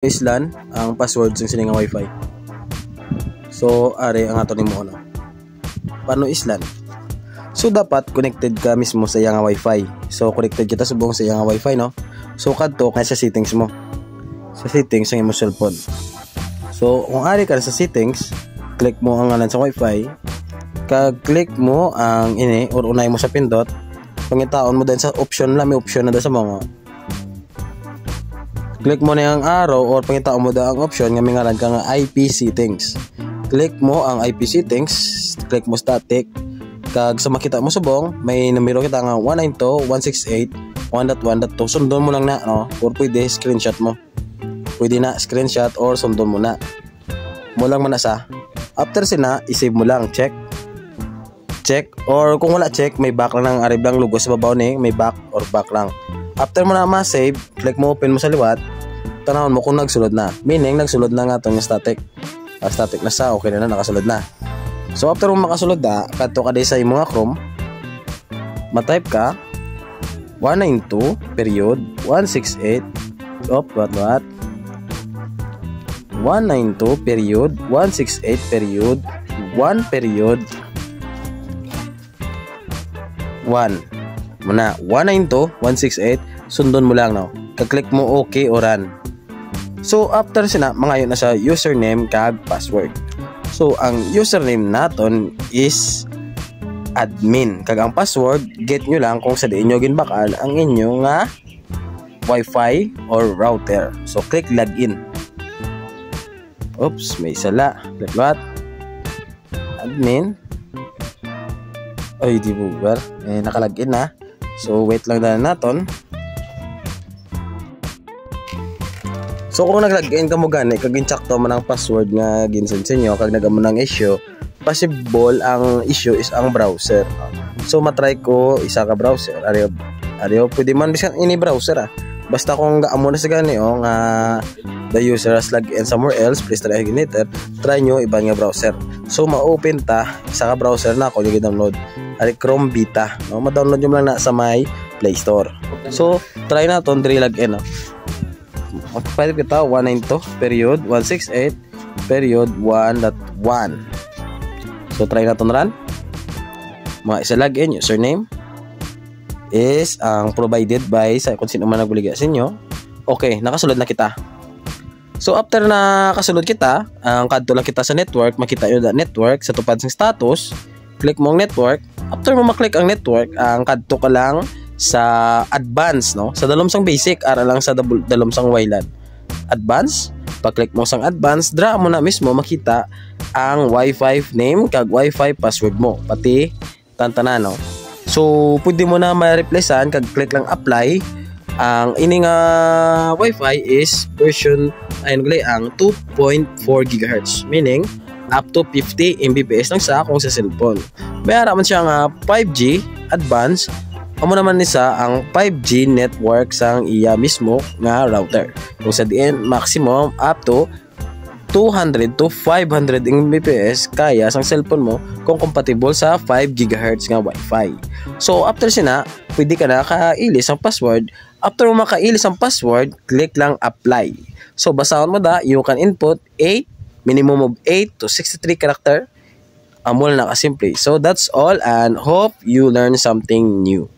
Islan ang password sa sining wifi. So ari ang ato nimo ano. Paano islan? So dapat connected ka mismo sa iyang wifi. So connected kita subong sa iyang wifi no. So kadto kay sa settings mo. Sa settings ng imong cellphone. So kung ari ka sa settings, click mo ang ngalan sa wifi. Kag-click mo ang ini or unay mo sa pindot. Pangitaon mo din sa option lang, may option na sa mga. Click mo na yung arrow or pangitaon mo da ang option nga mingaran ka nga IP settings. Click mo ang IP settings, click mo static. Kag sa makita mo subong, may numero kita nga 192.168.1.1.2. Sundon mo lang na no, or pwede screenshot mo. Pwede na screenshot or sundon mo na. Mo lang man na sa. After sina, i-save mo lang, check. Check or kung wala check, may back lang ng arib lang logo sa babaw ni, may back or back lang. After mo na ma-save, click mo open mo sa liwat. Tanawon mo kung nagsulod na. Meaning nagsulod na nga tong static. Static na sa okay na nakasulod na. So after mo makasulod na, kadto ka di sa imong Chrome. Ma-type ka 192 period 168 what 192 period 168 period 1 period 1 muna 192.168 sundon mo lang no. Kag-click mo okay o run. So after sina mangayon na sa username kag password. So ang username naton is admin kag ang password get nyo lang kung sa diin nyo ginbakal ang inyo nga wifi or router. So click login. Oops, may sala. Click what? Admin. Ay di bugar. Nakalagin na. So wait lang na naton. So kung nag-login ka mo gani kag insakto man ang password nga ginsend sa inyo kag nagamo ng issue, possible ang issue is ang browser. So matry ko isa ka browser. Ariyo pwede man bisan ini browser Basta kung gaamo na sa gani nga the user has logged in somewhere else, please try again later. Try nyo ibang nga browser. So ma-open ta isa ka browser na ako yung i-download. Ari Chrome Beta, no? Ma-download nyo lang na sa my Play Store. So try na to diri login Magpapalit kita 192 period 168 period 1.1. So try na to run. Mga isa login username is ang provided by sa kung sino man nagbuliga sa inyo. Okay, nakasulod na kita. So after na kasulod kita, ang kadto lang kita sa network, makita nyo na network sa tupad ng status. Click mo ang network. After mo maklik ang network, ang kadto ka lang sa advanced, no? Sa dalomsang basic, ara lang sa dalomsang WLAN. Advanced, pag-click mo sang advanced, dra mo na mismo makita ang Wi-Fi name kag Wi-Fi password mo, pati tantanan, no? So pwede mo na ma-replacean kag click lang apply. Ang ining Wi-Fi is version ang 2.4 GHz, meaning up to 50 Mbps lang sa kung sa cellphone. Mayara man siya nga 5G advanced. Amo naman nisa ang 5G network sang iya mismo nga router. Kung sa diin maximum up to 200 to 500 Mbps kaya sang cellphone mo kung compatible sa 5 GHz nga Wi-Fi. So after sina, pwede ka na kailis ang password. After mo makailis ang password, click lang apply. So basahon mo da, you can input 8, minimum of 8 to 63 character. Amol na kasimple. So that's all and hope you learn something new.